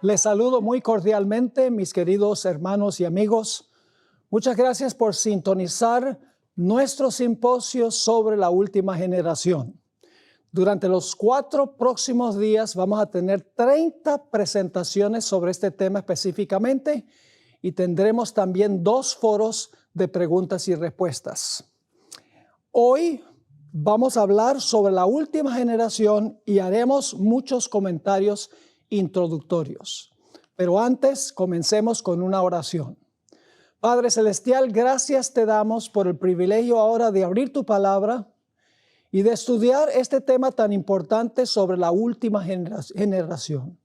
Les saludo muy cordialmente, mis queridos hermanos y amigos. Muchas gracias por sintonizar nuestro simposio sobre la última generación. Durante los 4 próximos días vamos a tener 30 presentaciones sobre este tema específicamente y tendremos también 2 foros de preguntas y respuestas. Hoy vamos a hablar sobre la última generación y haremos muchos comentarios introductorios. Pero antes, comencemos con una oración. Padre Celestial, gracias te damos por el privilegio ahora de abrir tu palabra y de estudiar este tema tan importante sobre la última generación.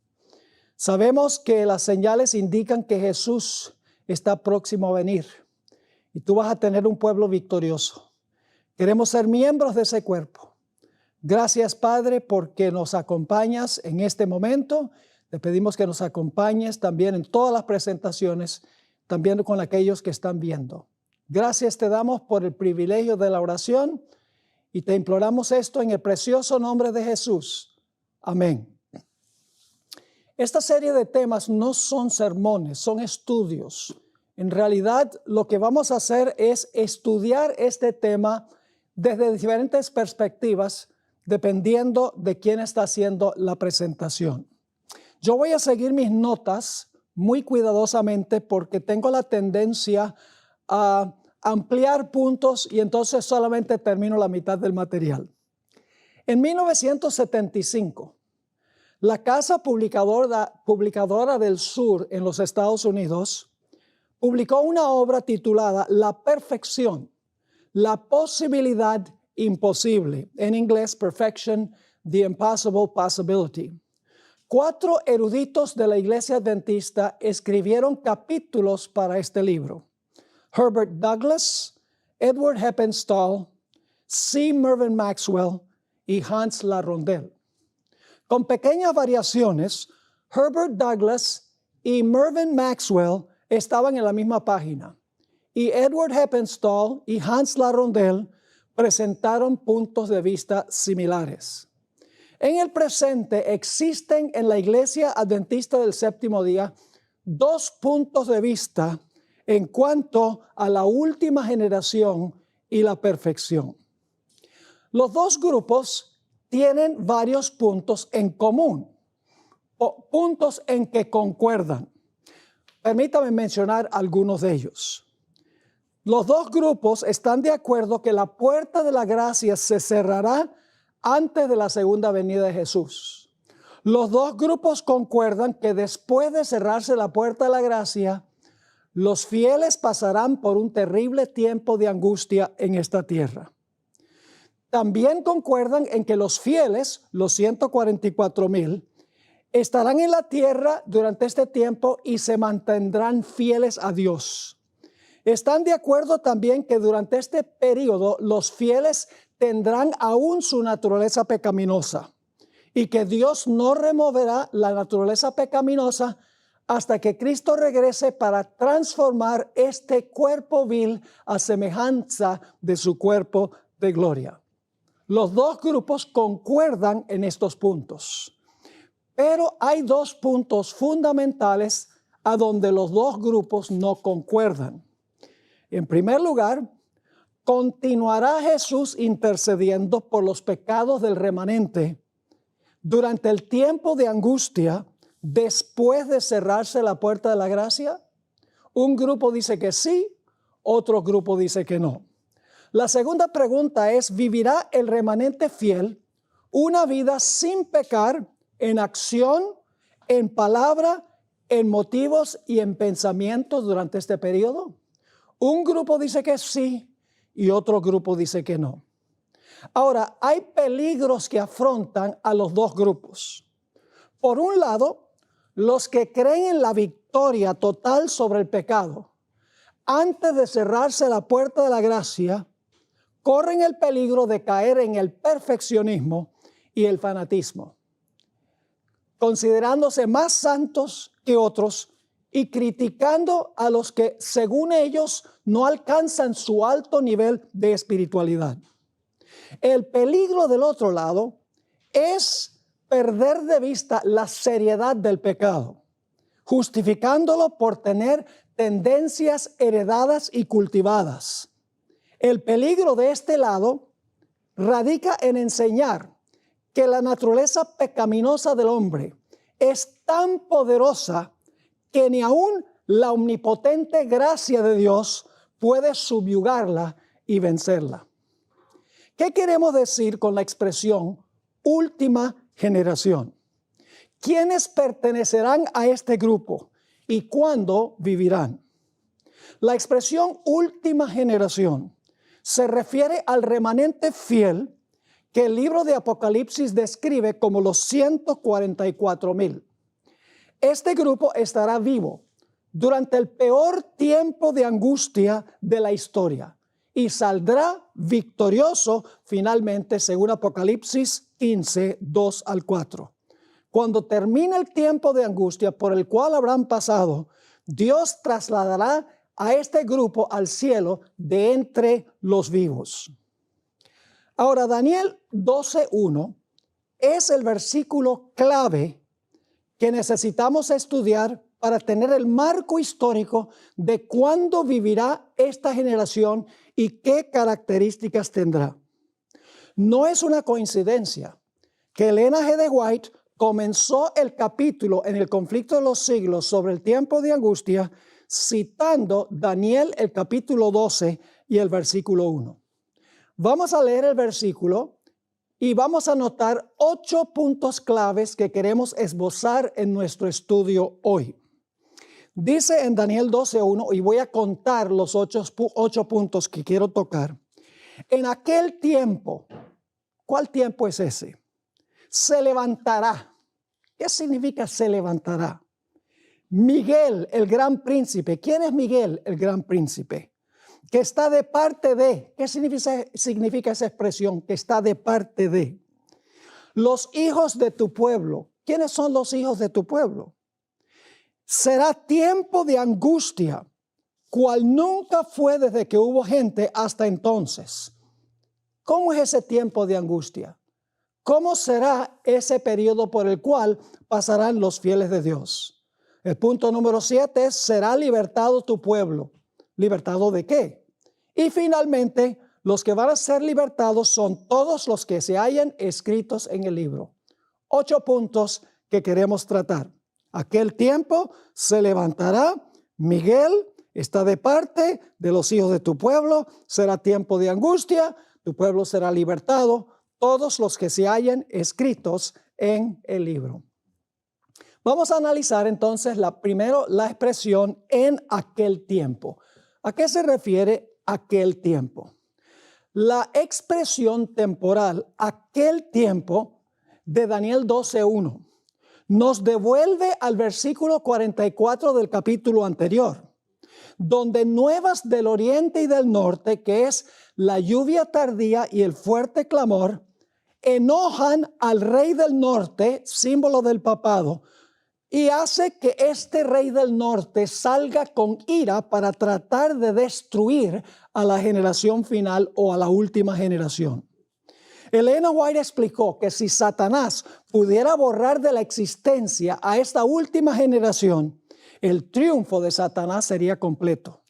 Sabemos que las señales indican que Jesús está próximo a venir y tú vas a tener un pueblo victorioso. Queremos ser miembros de ese cuerpo. Gracias, Padre, porque nos acompañas en este momento. Te pedimos que nos acompañes también en todas las presentaciones, también con aquellos que están viendo. Gracias te damos por el privilegio de la oración y te imploramos esto en el precioso nombre de Jesús. Amén. Esta serie de temas no son sermones, son estudios. En realidad, lo que vamos a hacer es estudiar este tema desde diferentes perspectivas, dependiendo de quién está haciendo la presentación. Yo voy a seguir mis notas muy cuidadosamente porque tengo la tendencia a ampliar puntos y entonces solamente termino la mitad del material. En 1975, la Casa Publicadora del Sur en los Estados Unidos publicó una obra titulada La Perfección, la posibilidad imposible, en inglés Perfection, the Impossible Possibility. 4 eruditos de la Iglesia Adventista escribieron capítulos para este libro. Herbert Douglas, Edward Heppenstall, C. Mervyn Maxwell y Hans LaRondelle. Con pequeñas variaciones, Herbert Douglas y Mervyn Maxwell estaban en la misma página y Edward Heppenstall y Hans LaRondelle presentaron puntos de vista similares. En el presente existen en la Iglesia Adventista del Séptimo Día 2 puntos de vista en cuanto a la última generación y la perfección. Los 2 grupos tienen varios puntos en común, o puntos en que concuerdan. Permítame mencionar algunos de ellos. Los 2 grupos están de acuerdo que la puerta de la gracia se cerrará antes de la segunda venida de Jesús. Los 2 grupos concuerdan que después de cerrarse la puerta de la gracia, los fieles pasarán por un terrible tiempo de angustia en esta tierra. También concuerdan en que los fieles, los 144,000, estarán en la tierra durante este tiempo y se mantendrán fieles a Dios. Están de acuerdo también que durante este periodo los fieles tendrán aún su naturaleza pecaminosa y que Dios no removerá la naturaleza pecaminosa hasta que Cristo regrese para transformar este cuerpo vil a semejanza de su cuerpo de gloria. Los 2 grupos concuerdan en estos puntos, pero hay 2 puntos fundamentales a donde los 2 grupos no concuerdan. En primer lugar, continuará Jesús intercediendo por los pecados del remanente durante el tiempo de angustia después de cerrarse la puerta de la gracia. Un grupo dice que sí, otro grupo dice que no. La segunda pregunta es, ¿vivirá el remanente fiel una vida sin pecar en acción, en palabra, en motivos y en pensamientos durante este periodo? Un grupo dice que sí y otro grupo dice que no. Ahora, hay peligros que afrontan a los 2 grupos. Por un lado, los que creen en la victoria total sobre el pecado, antes de cerrarse la puerta de la gracia, corren el peligro de caer en el perfeccionismo y el fanatismo, considerándose más santos que otros y criticando a los que, según ellos, no alcanzan su alto nivel de espiritualidad. El peligro del otro lado es perder de vista la seriedad del pecado. justificándolo por tener tendencias heredadas y cultivadas. El peligro de este lado radica en enseñar que la naturaleza pecaminosa del hombre es tan poderosa que ni aún la omnipotente gracia de Dios puede subyugarla y vencerla. ¿Qué queremos decir con la expresión última generación? ¿Quiénes pertenecerán a este grupo y cuándo vivirán? La expresión última generación se refiere al remanente fiel que el libro de Apocalipsis describe como los 144,000. Este grupo estará vivo durante el peor tiempo de angustia de la historia y saldrá victorioso finalmente según Apocalipsis 15, 2 al 4. Cuando termine el tiempo de angustia por el cual habrán pasado, Dios trasladará a este grupo al cielo de entre los vivos. Ahora, Daniel 12:1 es el versículo clave que necesitamos estudiar para tener el marco histórico de cuándo vivirá esta generación y qué características tendrá. No es una coincidencia que Elena G. de White comenzó el capítulo en el conflicto de los siglos sobre el tiempo de angustia citando Daniel el capítulo 12 y el versículo 1. Vamos a leer el versículo y vamos a notar 8 puntos claves que queremos esbozar en nuestro estudio hoy. Dice en Daniel 12:1, y voy a contar los 8 puntos que quiero tocar. En aquel tiempo, ¿cuál tiempo es ese? Se levantará. ¿Qué significa se levantará? Miguel, el gran príncipe. ¿Quién es Miguel, el gran príncipe? Que está de parte de. ¿Qué significa esa expresión? Que está de parte de. Los hijos de tu pueblo. ¿Quiénes son los hijos de tu pueblo? Será tiempo de angustia, cual nunca fue desde que hubo gente hasta entonces. ¿Cómo es ese tiempo de angustia? ¿Cómo será ese periodo por el cual pasarán los fieles de Dios? El punto número 7 es, será libertado tu pueblo. ¿Libertado de qué? Y finalmente, los que van a ser libertados son todos los que se hayan escritos en el libro. 8 puntos que queremos tratar. Aquel tiempo se levantará Miguel, está de parte de los hijos de tu pueblo, será tiempo de angustia, tu pueblo será libertado, todos los que se hayan escritos en el libro. Vamos a analizar entonces primero la expresión en aquel tiempo. ¿A qué se refiere aquel tiempo? La expresión temporal, aquel tiempo de Daniel 12:1, nos devuelve al versículo 44 del capítulo anterior, donde nuevas del oriente y del norte, que es la lluvia tardía y el fuerte clamor, enojan al rey del norte, símbolo del papado, y hace que este rey del norte salga con ira para tratar de destruir a la generación final o a la última generación. Elena White explicó que si Satanás pudiera borrar de la existencia a esta última generación, el triunfo de Satanás sería completo.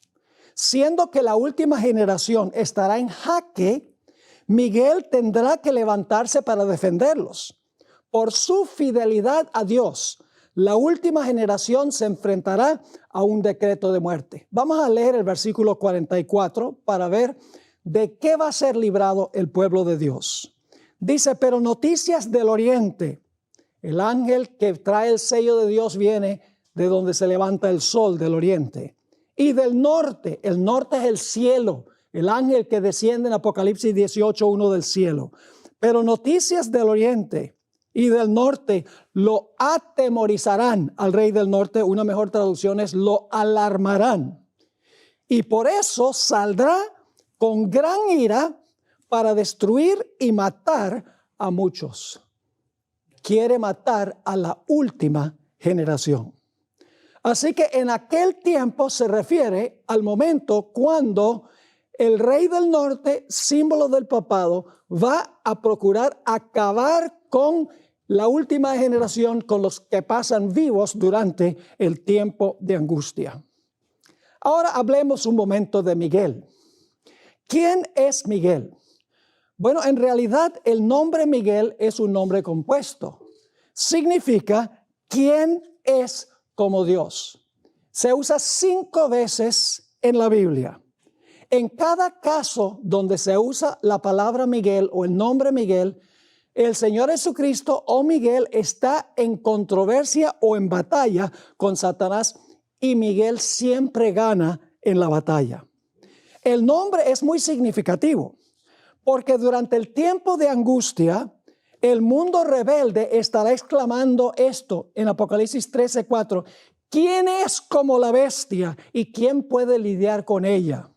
Siendo que la última generación estará en jaque, Miguel tendrá que levantarse para defenderlos. Por su fidelidad a Dios, la última generación se enfrentará a un decreto de muerte. Vamos a leer el versículo 44 para ver de qué va a ser librado el pueblo de Dios. Dice, pero noticias del oriente. El ángel que trae el sello de Dios viene de donde se levanta el sol, del oriente. Y del norte, el norte es el cielo. El ángel que desciende en Apocalipsis 18:1 del cielo. Pero noticias del oriente y del norte lo atemorizarán al rey del norte. Una mejor traducción es lo alarmarán. Y por eso saldrá con gran ira para destruir y matar a muchos. Quiere matar a la última generación. Así que en aquel tiempo se refiere al momento cuando el rey del norte, símbolo del papado, va a procurar acabar con la última generación con los que pasan vivos durante el tiempo de angustia. Ahora hablemos un momento de Miguel. ¿Quién es Miguel? Bueno, en realidad el nombre Miguel es un nombre compuesto. Significa ¿quién es como Dios? Se usa 5 veces en la Biblia. En cada caso donde se usa la palabra Miguel o el nombre Miguel, el Señor Jesucristo o Miguel está en controversia o en batalla con Satanás y Miguel siempre gana en la batalla. El nombre es muy significativo porque durante el tiempo de angustia, el mundo rebelde estará exclamando esto en Apocalipsis 13:4. ¿Quién es como la bestia y quién puede lidiar con ella?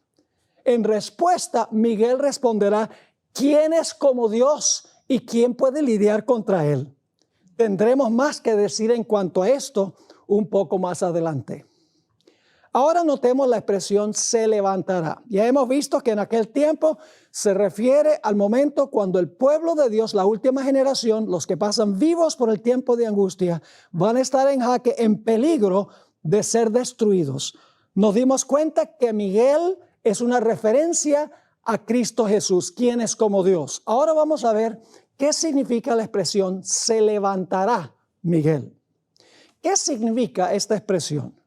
En respuesta, Miguel responderá, ¿quién es como Dios y quién puede lidiar contra él? Tendremos más que decir en cuanto a esto un poco más adelante. Ahora notemos la expresión se levantará. Ya hemos visto que en aquel tiempo se refiere al momento cuando el pueblo de Dios, la última generación, los que pasan vivos por el tiempo de angustia, van a estar en jaque, en peligro de ser destruidos. Nos dimos cuenta que Miguel es una referencia a Cristo Jesús, quien es como Dios. Ahora vamos a ver qué significa la expresión se levantará Miguel. ¿Qué significa esta expresión?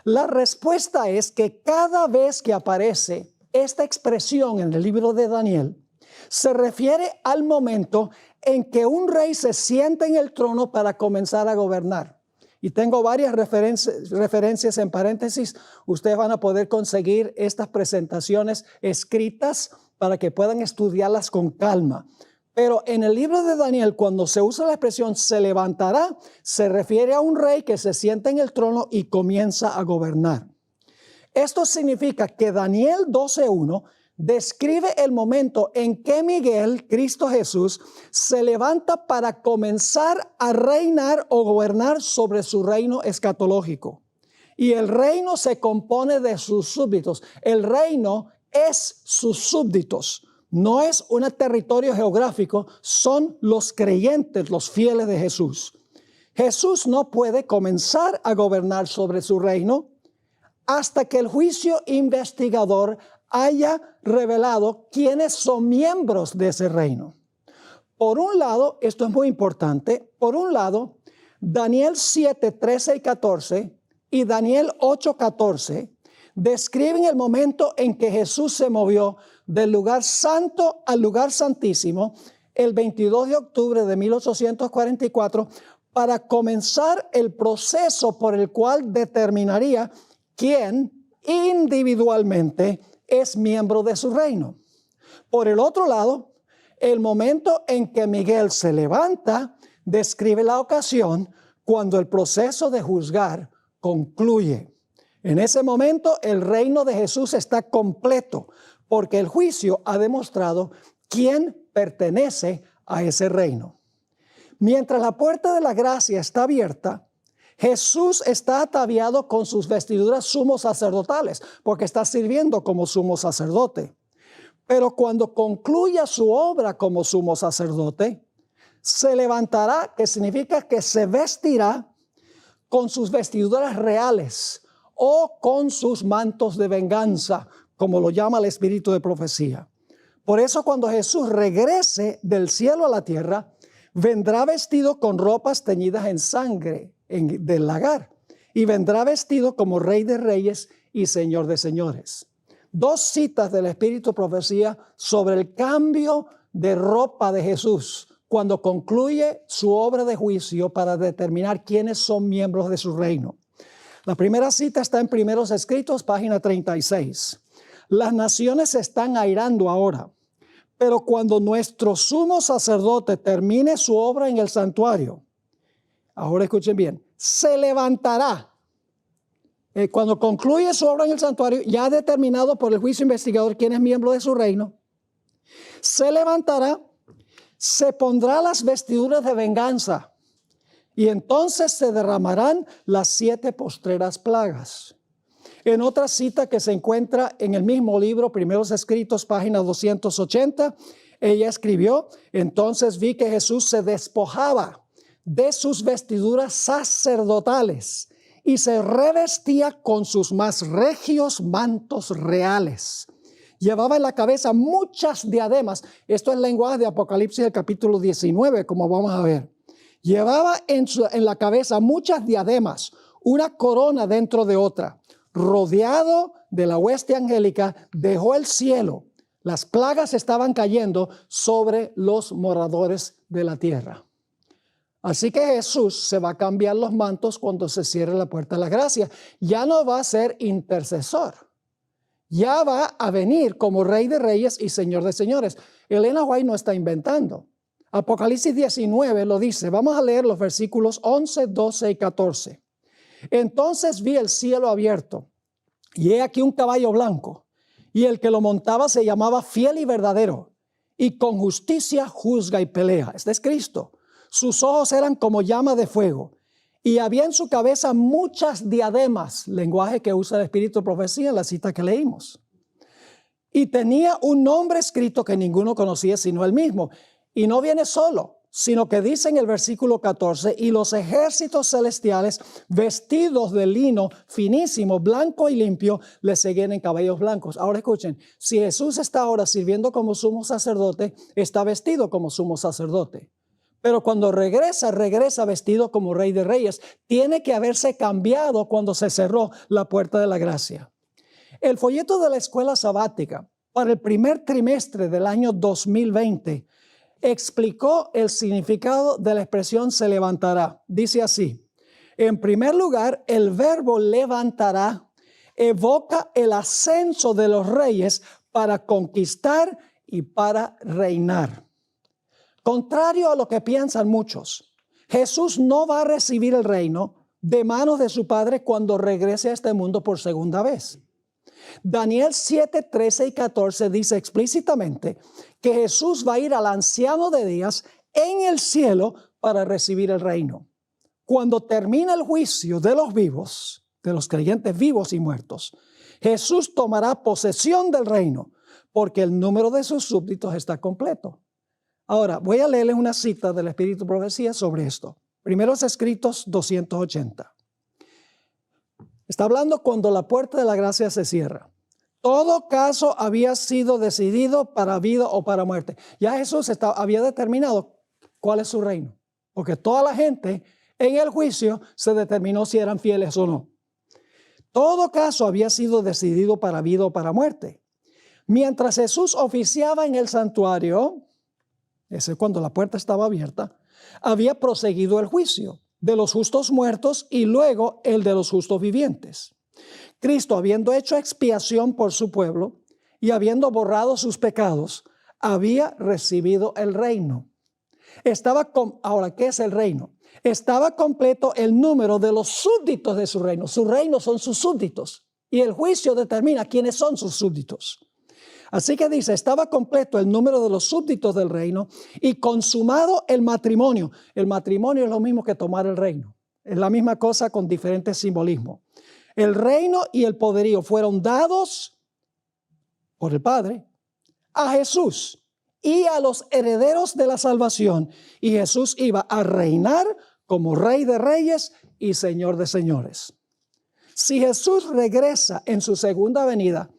La respuesta es que cada vez que aparece esta expresión en el libro de Daniel, se refiere al momento en que un rey se sienta en el trono para comenzar a gobernar. Y tengo varias referencias en paréntesis. Ustedes van a poder conseguir estas presentaciones escritas para que puedan estudiarlas con calma. Pero en el libro de Daniel, cuando se usa la expresión se levantará, se refiere a un rey que se sienta en el trono y comienza a gobernar. Esto significa que Daniel 12:1 describe el momento en que Miguel, Cristo Jesús, se levanta para comenzar a reinar o gobernar sobre su reino escatológico. Y el reino se compone de sus súbditos. El reino es sus súbditos. No es un territorio geográfico, son los creyentes, los fieles de Jesús. Jesús no puede comenzar a gobernar sobre su reino hasta que el juicio investigador haya revelado quiénes son miembros de ese reino. Por un lado, esto es muy importante, por un lado, Daniel 7:13 y 14 y Daniel 8:14 describen el momento en que Jesús se movió del lugar santo al lugar santísimo el 22 de octubre de 1844 para comenzar el proceso por el cual determinaría quién individualmente es miembro de su reino. Por el otro lado, el momento en que Miguel se levanta describe la ocasión cuando el proceso de juzgar concluye. En ese momento el reino de Jesús está completo porque el juicio ha demostrado quién pertenece a ese reino. Mientras la puerta de la gracia está abierta, Jesús está ataviado con sus vestiduras sumos sacerdotales porque está sirviendo como sumo sacerdote. Pero cuando concluya su obra como sumo sacerdote, se levantará, que significa que se vestirá con sus vestiduras reales o con sus mantos de venganza, como lo llama el espíritu de profecía. Por eso cuando Jesús regrese del cielo a la tierra, vendrá vestido con ropas teñidas en sangre del lagar y vendrá vestido como Rey de Reyes y Señor de Señores. 2 citas del espíritu de profecía sobre el cambio de ropa de Jesús cuando concluye su obra de juicio para determinar quiénes son miembros de su reino. La primera cita está en Primeros Escritos, página 36. Las naciones se están airando ahora, pero cuando nuestro sumo sacerdote termine su obra en el santuario, ahora escuchen bien, se levantará. Cuando concluye su obra en el santuario, ya determinado por el juicio investigador quién es miembro de su reino, se levantará, se pondrá las vestiduras de venganza y entonces se derramarán las 7 postreras plagas. En otra cita que se encuentra en el mismo libro, Primeros Escritos, página 280, ella escribió, entonces vi que Jesús se despojaba de sus vestiduras sacerdotales y se revestía con sus más regios mantos reales. Llevaba en la cabeza muchas diademas. Esto es lenguaje de Apocalipsis del capítulo 19, como vamos a ver. Llevaba en la cabeza muchas diademas, una corona dentro de otra. Rodeado de la hueste angélica, dejó el cielo. Las plagas estaban cayendo sobre los moradores de la tierra. Así que Jesús se va a cambiar los mantos cuando se cierre la puerta de la gracia. Ya no va a ser intercesor. Ya va a venir como Rey de Reyes y Señor de Señores. Elena White no está inventando. Apocalipsis 19 lo dice. Vamos a leer los versículos 11, 12 y 14. Entonces vi el cielo abierto, y he aquí un caballo blanco, y el que lo montaba se llamaba Fiel y Verdadero, y con justicia juzga y pelea. Este es Cristo. Sus ojos eran como llama de fuego, y había en su cabeza muchas diademas, lenguaje que usa el Espíritu de Profecía en la cita que leímos. Y tenía un nombre escrito que ninguno conocía sino él mismo. Y no viene solo, sino que dice en el versículo 14, y los ejércitos celestiales vestidos de lino finísimo, blanco y limpio, le seguían en caballos blancos. Ahora escuchen, si Jesús está ahora sirviendo como sumo sacerdote, está vestido como sumo sacerdote. Pero cuando regresa vestido como Rey de Reyes. Tiene que haberse cambiado cuando se cerró la puerta de la gracia. El folleto de la escuela sabática para el primer trimestre del año 2020 explicó el significado de la expresión se levantará. Dice así: en primer lugar, el verbo levantará evoca el ascenso de los reyes para conquistar y para reinar. Contrario a lo que piensan muchos, Jesús no va a recibir el reino de manos de su Padre cuando regrese a este mundo por segunda vez. Daniel 7, 13 y 14 dice explícitamente que Jesús va a ir al anciano de días en el cielo para recibir el reino. Cuando termina el juicio de los vivos, de los creyentes vivos y muertos, Jesús tomará posesión del reino porque el número de sus súbditos está completo. Ahora, voy a leerles una cita del Espíritu de Profecía sobre esto. Primeros Escritos 280. Está hablando cuando la puerta de la gracia se cierra. Todo caso había sido decidido para vida o para muerte. Ya Jesús había determinado cuál es su reino. Porque toda la gente en el juicio se determinó si eran fieles o no. Todo caso había sido decidido para vida o para muerte. Mientras Jesús oficiaba en el santuario, ese cuando la puerta estaba abierta, había proseguido el juicio de los justos muertos y luego el de los justos vivientes. Cristo, habiendo hecho expiación por su pueblo y habiendo borrado sus pecados, había recibido el reino. Ahora, ¿qué es el reino? Estaba completo el número de los súbditos de su reino. Su reino son sus súbditos y el juicio determina quiénes son sus súbditos. Así que dice, estaba completo el número de los súbditos del reino y consumado el matrimonio. El matrimonio es lo mismo que tomar el reino. Es la misma cosa con diferentes simbolismos. El reino y el poderío fueron dados por el Padre a Jesús y a los herederos de la salvación. Y Jesús iba a reinar como Rey de Reyes y Señor de Señores. Si Jesús regresa en su segunda venida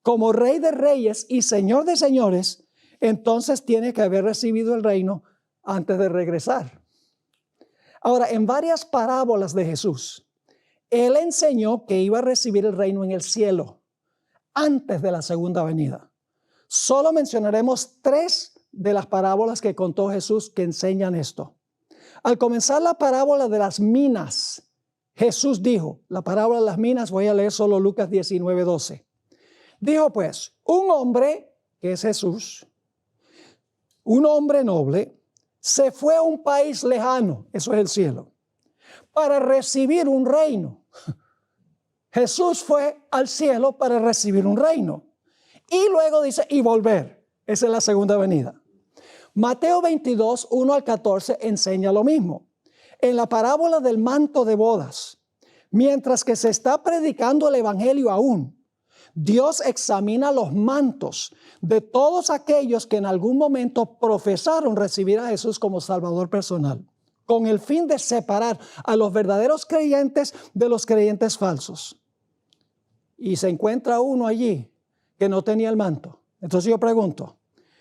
como Rey de Reyes y Señor de Señores, entonces tiene que haber recibido el reino antes de regresar. Ahora, en varias parábolas de Jesús, Él enseñó que iba a recibir el reino en el cielo antes de la segunda venida. Solo mencionaremos 3 de las parábolas que contó Jesús que enseñan esto. Al comenzar la parábola de las minas, Jesús dijo, la parábola de las minas, voy a leer solo Lucas 19, 12. Dijo pues, un hombre, que es Jesús, un hombre noble, se fue a un país lejano, eso es el cielo, para recibir un reino. Jesús fue al cielo para recibir un reino. Y luego dice, y volver. Esa es la segunda venida. Mateo 22, 1 al 14 enseña lo mismo. En la parábola del manto de bodas, mientras que se está predicando el evangelio aún, Dios examina los mantos de todos aquellos que en algún momento profesaron recibir a Jesús como Salvador personal. con el fin de separar a los verdaderos creyentes de los creyentes falsos. Y se encuentra uno allí que no tenía el manto. Entonces yo pregunto,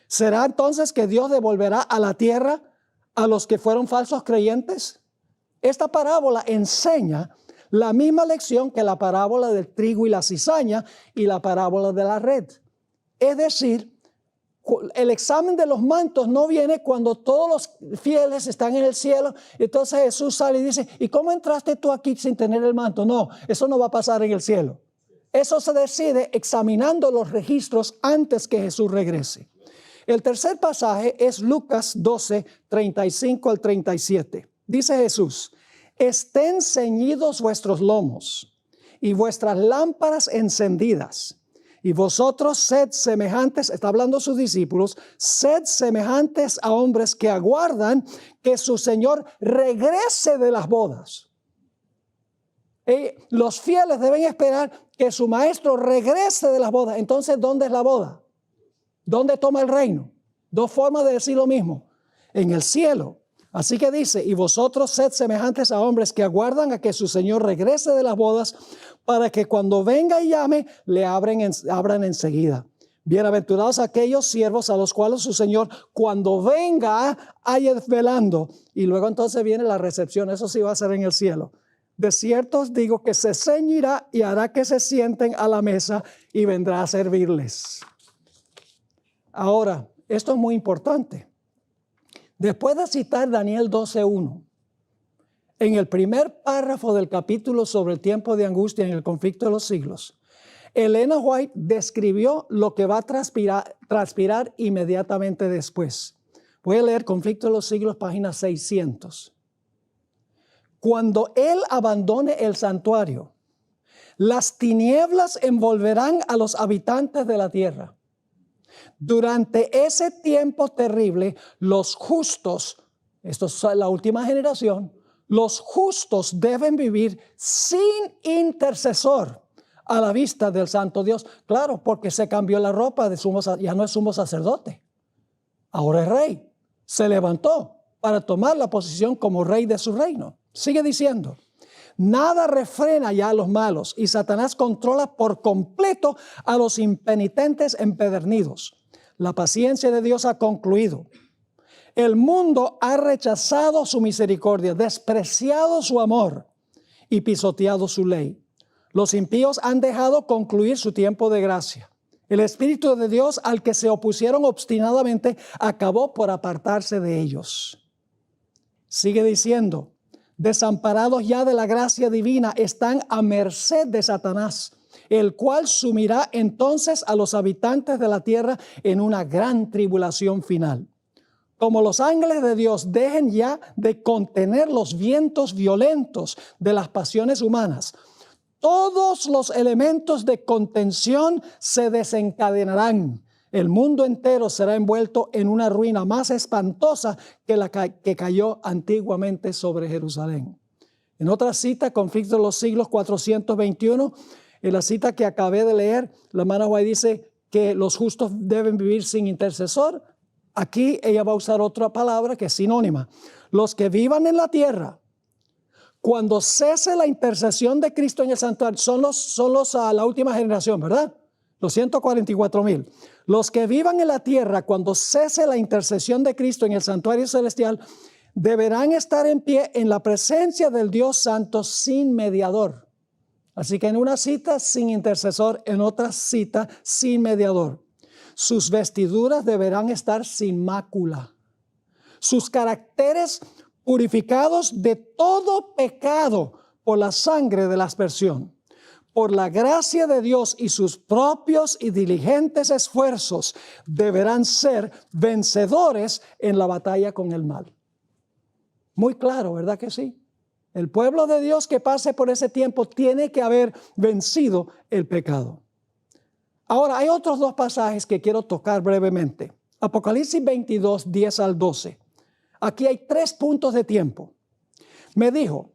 ¿será entonces que Dios devolverá a la tierra a los que fueron falsos creyentes? Esta parábola enseña la misma lección que la parábola del trigo y la cizaña y la parábola de la red. Es decir, el examen de los mantos no viene cuando todos los fieles están en el cielo. Entonces Jesús sale y dice, ¿y cómo entraste tú aquí sin tener el manto? No, eso no va a pasar en el cielo. Eso se decide examinando los registros antes que Jesús regrese. El tercer pasaje es Lucas 12, 35 al 37. Dice Jesús, estén ceñidos vuestros lomos y vuestras lámparas encendidas. Y vosotros sed semejantes, está hablando a sus discípulos, sed semejantes a hombres que aguardan que su Señor regrese de las bodas. Los fieles deben esperar que su maestro regrese de las bodas. Entonces, ¿dónde es la boda? ¿Dónde toma el reino? Dos formas de decir lo mismo. En el cielo. Así que dice, y vosotros sed semejantes a hombres que aguardan a que su Señor regrese de las bodas, para que cuando venga y llame, le abran enseguida. Bienaventurados aquellos siervos a los cuales su Señor, cuando venga, haya velando. Y luego entonces viene la recepción. Eso sí va a ser en el cielo. De cierto os digo que se ceñirá y hará que se sienten a la mesa y vendrá a servirles. Ahora, esto es muy importante. Después de citar Daniel 12:1, en el primer párrafo del capítulo sobre el tiempo de angustia en el conflicto de los siglos, Elena White describió lo que va a transpirar inmediatamente después. Voy a leer Conflicto de los Siglos, página 600. Cuando Él abandone el santuario, las tinieblas envolverán a los habitantes de la tierra. Durante ese tiempo terrible, los justos, esto es la última generación, los justos deben vivir sin intercesor a la vista del santo Dios. Claro, porque se cambió la ropa de ya no es sumo sacerdote, ahora es rey. Se levantó para tomar la posición como rey de su reino. Sigue diciendo, nada refrena ya a los malos y Satanás controla por completo a los impenitentes empedernidos. La paciencia de Dios ha concluido. El mundo ha rechazado su misericordia, despreciado su amor y pisoteado su ley. Los impíos han dejado concluir su tiempo de gracia. El Espíritu de Dios al que se opusieron obstinadamente acabó por apartarse de ellos. Sigue diciendo, desamparados ya de la gracia divina, están a merced de Satanás, el cual sumirá entonces a los habitantes de la tierra en una gran tribulación final. Como los ángeles de Dios dejen ya de contener los vientos violentos de las pasiones humanas, todos los elementos de contención se desencadenarán. El mundo entero será envuelto en una ruina más espantosa que la que cayó antiguamente sobre Jerusalén. En otra cita, Conflicto de los Siglos 421, en la cita que acabé de leer, la hermana White dice que los justos deben vivir sin intercesor. Aquí ella va a usar otra palabra que es sinónima. Los que vivan en la tierra, cuando cese la intercesión de Cristo en el santuario, son los a la última generación, ¿verdad? Los 144,000. Los que vivan en la tierra, cuando cese la intercesión de Cristo en el santuario celestial, deberán estar en pie en la presencia del Dios Santo sin mediador. Así que en una cita sin intercesor, en otra cita sin mediador. Sus vestiduras deberán estar sin mácula. Sus caracteres purificados de todo pecado por la sangre de la aspersión. Por la gracia de Dios y sus propios y diligentes esfuerzos deberán ser vencedores en la batalla con el mal. Muy claro, ¿verdad que sí? El pueblo de Dios que pase por ese tiempo tiene que haber vencido el pecado. Ahora, hay otros dos pasajes que quiero tocar brevemente. Apocalipsis 22, 10 al 12. Aquí hay 3 puntos de tiempo. Me dijo,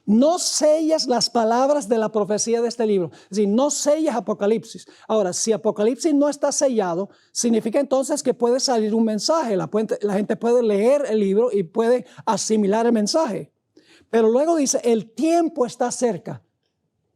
no selles las palabras de la profecía de este libro. Es decir, no selles Apocalipsis. Ahora, si Apocalipsis no está sellado, significa entonces que puede salir un mensaje. La gente puede leer el libro y puede asimilar el mensaje. Pero luego dice, el tiempo está cerca.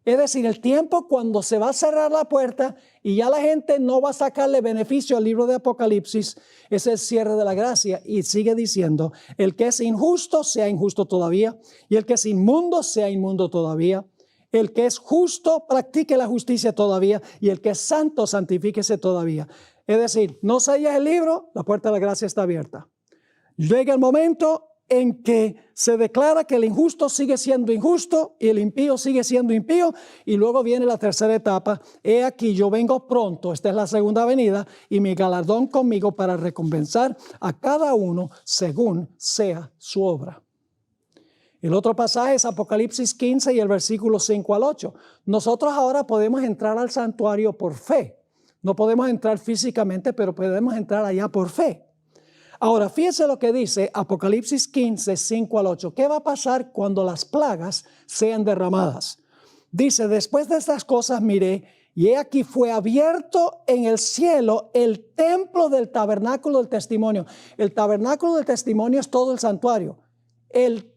Es decir, el tiempo cuando se va a cerrar la puerta y ya la gente no va a sacarle beneficio al libro de Apocalipsis, es el cierre de la gracia. Y sigue diciendo, el que es injusto sea injusto todavía, y el que es inmundo sea inmundo todavía. El que es justo practique la justicia todavía, y el que es santo santifíquese todavía. Es decir, no sellas el libro, la puerta de la gracia está abierta. Llega el momento en que se declara que el injusto sigue siendo injusto y el impío sigue siendo impío, y luego viene la tercera etapa. He aquí, yo vengo pronto, esta es la segunda venida, y mi galardón conmigo para recompensar a cada uno según sea su obra. El otro pasaje es Apocalipsis 15 y el versículo 5 al 8. Nosotros ahora podemos entrar al santuario por fe. No podemos entrar físicamente, pero podemos entrar allá por fe. Ahora, fíjense lo que dice Apocalipsis 15, 5 al 8. ¿Qué va a pasar cuando las plagas sean derramadas? Dice, después de estas cosas miré, y he aquí fue abierto en el cielo el templo del tabernáculo del testimonio. El tabernáculo del testimonio es todo el santuario. El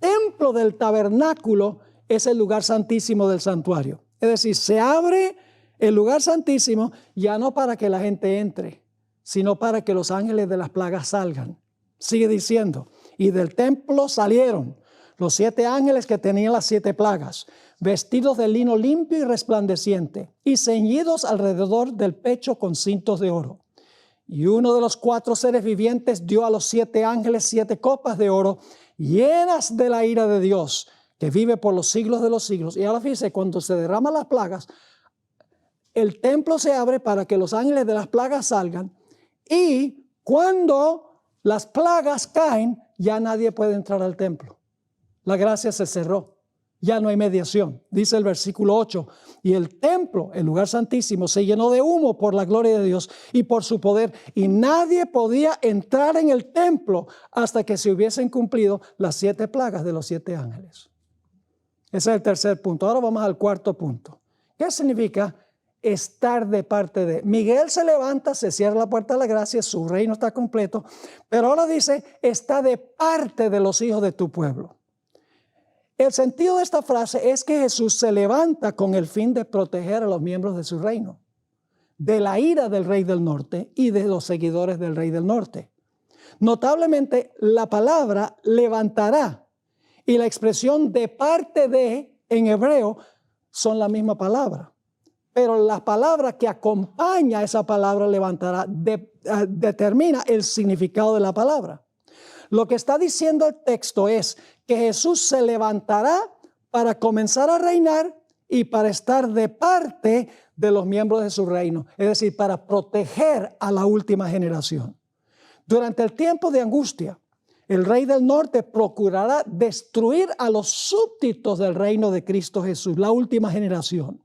templo del tabernáculo es el lugar santísimo del santuario. Es decir, se abre el lugar santísimo ya no para que la gente entre, sino para que los ángeles de las plagas salgan. Sigue diciendo, y del templo salieron los 7 ángeles que tenían las 7 plagas, vestidos de lino limpio y resplandeciente, y ceñidos alrededor del pecho con cintos de oro. Y uno de los 4 seres vivientes dio a los 7 ángeles 7 copas de oro, llenas de la ira de Dios, que vive por los siglos de los siglos. Y ahora fíjense, cuando se derraman las plagas, el templo se abre para que los ángeles de las plagas salgan, y cuando las plagas caen, ya nadie puede entrar al templo. La gracia se cerró. Ya no hay mediación. Dice el versículo 8, y el templo, el lugar santísimo, se llenó de humo por la gloria de Dios y por su poder, y nadie podía entrar en el templo hasta que se hubiesen cumplido las 7 plagas de los 7 ángeles. Ese es el tercer punto. Ahora vamos al cuarto punto. ¿Qué significa estar de parte de? Miguel se levanta, se cierra la puerta de la gracia, su reino está completo, pero ahora dice, está de parte de los hijos de tu pueblo. El sentido de esta frase es que Jesús se levanta con el fin de proteger a los miembros de su reino, de la ira del rey del norte y de los seguidores del rey del norte. Notablemente, la palabra levantará y la expresión de parte de en hebreo son la misma palabra. Pero la palabra que acompaña a esa palabra levantará determina el significado de la palabra. Lo que está diciendo el texto es que Jesús se levantará para comenzar a reinar y para estar de parte de los miembros de su reino, es decir, para proteger a la última generación. Durante el tiempo de angustia, el rey del norte procurará destruir a los súbditos del reino de Cristo Jesús, la última generación.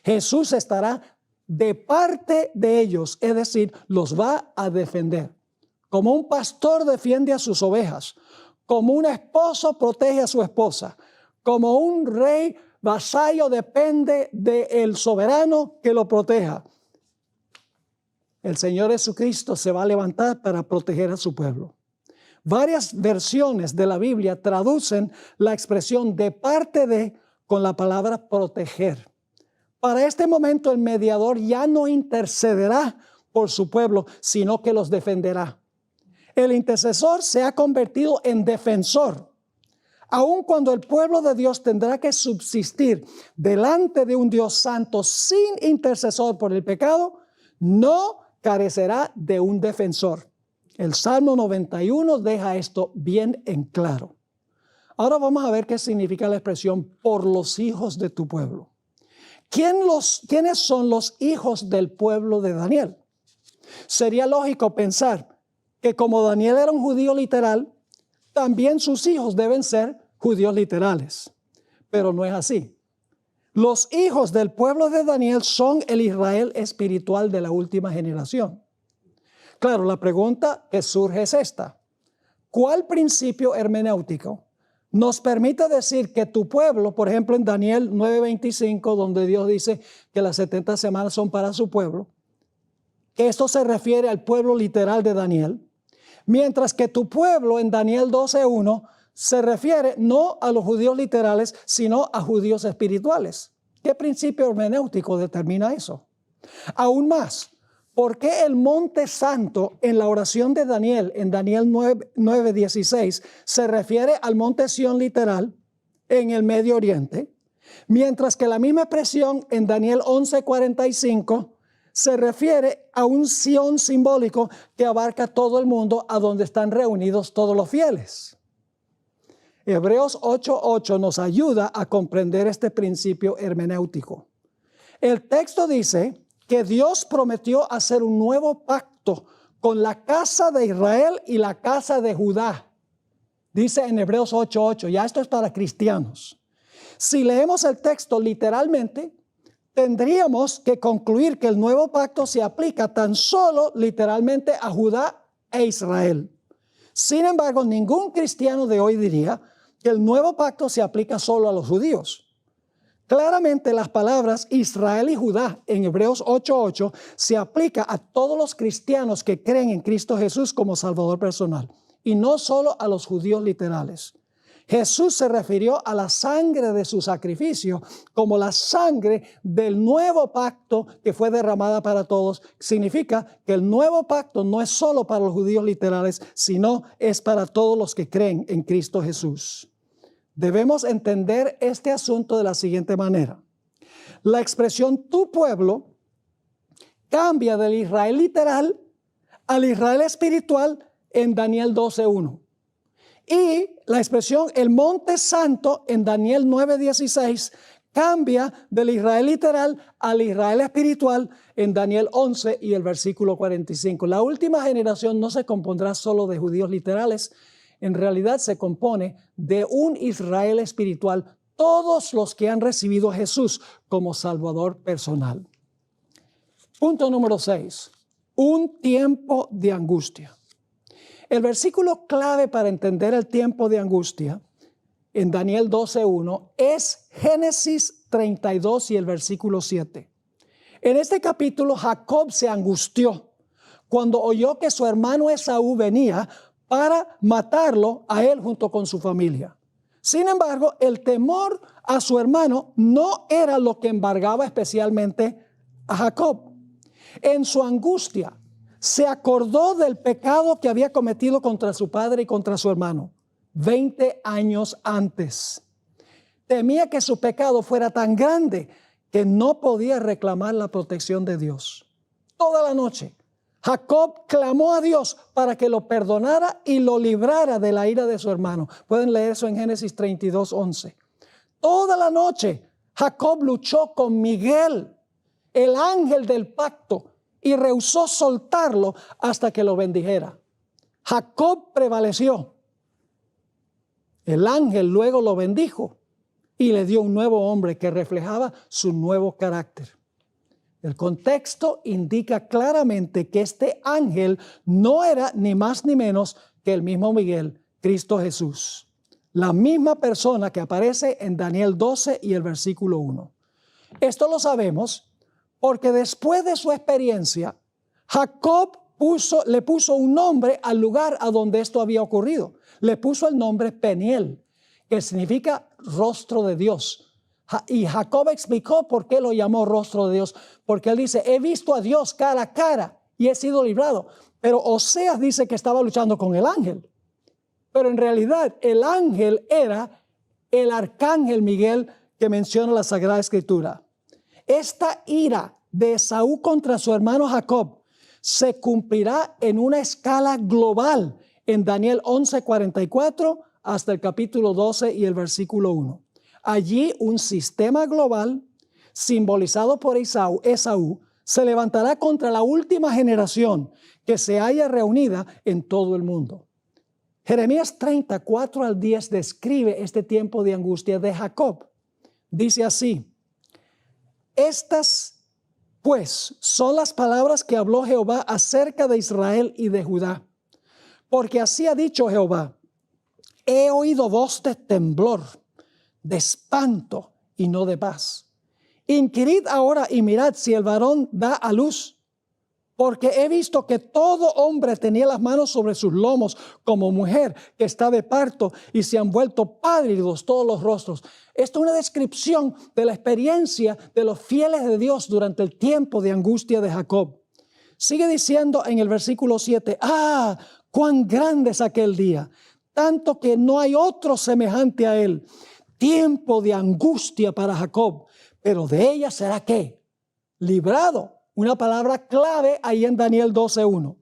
Jesús estará de parte de ellos, es decir, los va a defender. Como un pastor defiende a sus ovejas, como un esposo protege a su esposa, como un rey vasallo depende del soberano que lo proteja. El Señor Jesucristo se va a levantar para proteger a su pueblo. Varias versiones de la Biblia traducen la expresión de parte de con la palabra proteger. Para este momento el mediador ya no intercederá por su pueblo, sino que los defenderá. El intercesor se ha convertido en defensor. Aun cuando el pueblo de Dios tendrá que subsistir delante de un Dios santo sin intercesor por el pecado, no carecerá de un defensor. El Salmo 91 deja esto bien en claro. Ahora vamos a ver qué significa la expresión por los hijos de tu pueblo. ¿Quiénes son los hijos del pueblo de Daniel? Sería lógico pensar que como Daniel era un judío literal, también sus hijos deben ser judíos literales. Pero no es así. Los hijos del pueblo de Daniel son el Israel espiritual de la última generación. Claro, la pregunta que surge es esta. ¿Cuál principio hermenéutico nos permite decir que tu pueblo, por ejemplo en Daniel 9:25, donde Dios dice que las 70 semanas son para su pueblo, que esto se refiere al pueblo literal de Daniel, mientras que tu pueblo en Daniel 12:1 se refiere no a los judíos literales, sino a judíos espirituales. ¿Qué principio hermenéutico determina eso? Aún más, ¿por qué el monte santo en la oración de Daniel, en Daniel 9:16, se refiere al monte Sión literal en el Medio Oriente, mientras que la misma expresión en Daniel 11:45 se refiere a un Sión simbólico que abarca todo el mundo, a donde están reunidos todos los fieles? Hebreos 8:8 nos ayuda a comprender este principio hermenéutico. El texto dice que Dios prometió hacer un nuevo pacto con la casa de Israel y la casa de Judá. Dice en Hebreos 8:8, ya esto es para cristianos. Si leemos el texto literalmente, tendríamos que concluir que el nuevo pacto se aplica tan solo literalmente a Judá e Israel. Sin embargo, ningún cristiano de hoy diría que el nuevo pacto se aplica solo a los judíos. Claramente las palabras Israel y Judá en Hebreos 8:8 se aplica a todos los cristianos que creen en Cristo Jesús como Salvador personal, y no solo a los judíos literales. Jesús se refirió a la sangre de su sacrificio como la sangre del nuevo pacto que fue derramada para todos. Significa que el nuevo pacto no es solo para los judíos literales, sino es para todos los que creen en Cristo Jesús. Debemos entender este asunto de la siguiente manera. La expresión tu pueblo cambia del Israel literal al Israel espiritual en Daniel 12:1. Y la expresión el monte santo en Daniel 9:16 cambia del Israel literal al Israel espiritual en Daniel 11 y el versículo 45. La última generación no se compondrá solo de judíos literales. En realidad se compone de un Israel espiritual, todos los que han recibido a Jesús como Salvador personal. Punto número 6. Un tiempo de angustia. El versículo clave para entender el tiempo de angustia en Daniel 12:1 es Génesis 32 y el versículo 7. En este capítulo Jacob se angustió cuando oyó que su hermano Esaú venía para matarlo a él junto con su familia. Sin embargo, el temor a su hermano no era lo que embargaba especialmente a Jacob. En su angustia se acordó del pecado que había cometido contra su padre y contra su hermano 20 años antes. Temía que su pecado fuera tan grande que no podía reclamar la protección de Dios. Toda la noche Jacob clamó a Dios para que lo perdonara y lo librara de la ira de su hermano. Pueden leer eso en Génesis 32:11. Toda la noche Jacob luchó con Miguel, el ángel del pacto, y rehusó soltarlo hasta que lo bendijera. Jacob prevaleció. El ángel luego lo bendijo y le dio un nuevo hombre que reflejaba su nuevo carácter. El contexto indica claramente que este ángel no era ni más ni menos que el mismo Miguel, Cristo Jesús. La misma persona que aparece en Daniel 12 y el versículo 1. Esto lo sabemos porque después de su experiencia, Jacob le puso un nombre al lugar a donde esto había ocurrido. Le puso el nombre Peniel, que significa rostro de Dios. Y Jacob explicó por qué lo llamó rostro de Dios. Porque él dice, he visto a Dios cara a cara y he sido librado. Pero Oseas dice que estaba luchando con el ángel. Pero en realidad el ángel era el arcángel Miguel que menciona la Sagrada Escritura. Esta ira de Esaú contra su hermano Jacob se cumplirá en una escala global en Daniel 11:44 hasta el capítulo 12 y el versículo 1. Allí un sistema global simbolizado por Esaú se levantará contra la última generación que se haya reunida en todo el mundo. Jeremías 30:4-10 describe este tiempo de angustia de Jacob. Dice así: estas, pues, son las palabras que habló Jehová acerca de Israel y de Judá. Porque así ha dicho Jehová: he oído voz de temblor, de espanto y no de paz. Inquirid ahora y mirad si el varón da a luz, porque he visto que todo hombre tenía las manos sobre sus lomos, como mujer que está de parto, y se han vuelto pálidos todos los rostros. Esto es una descripción de la experiencia de los fieles de Dios durante el tiempo de angustia de Jacob. Sigue diciendo en el versículo 7, cuán grande es aquel día, tanto que no hay otro semejante a él. Tiempo de angustia para Jacob, pero de ella será ¿qué? Librado. Una palabra clave ahí en Daniel 12:1.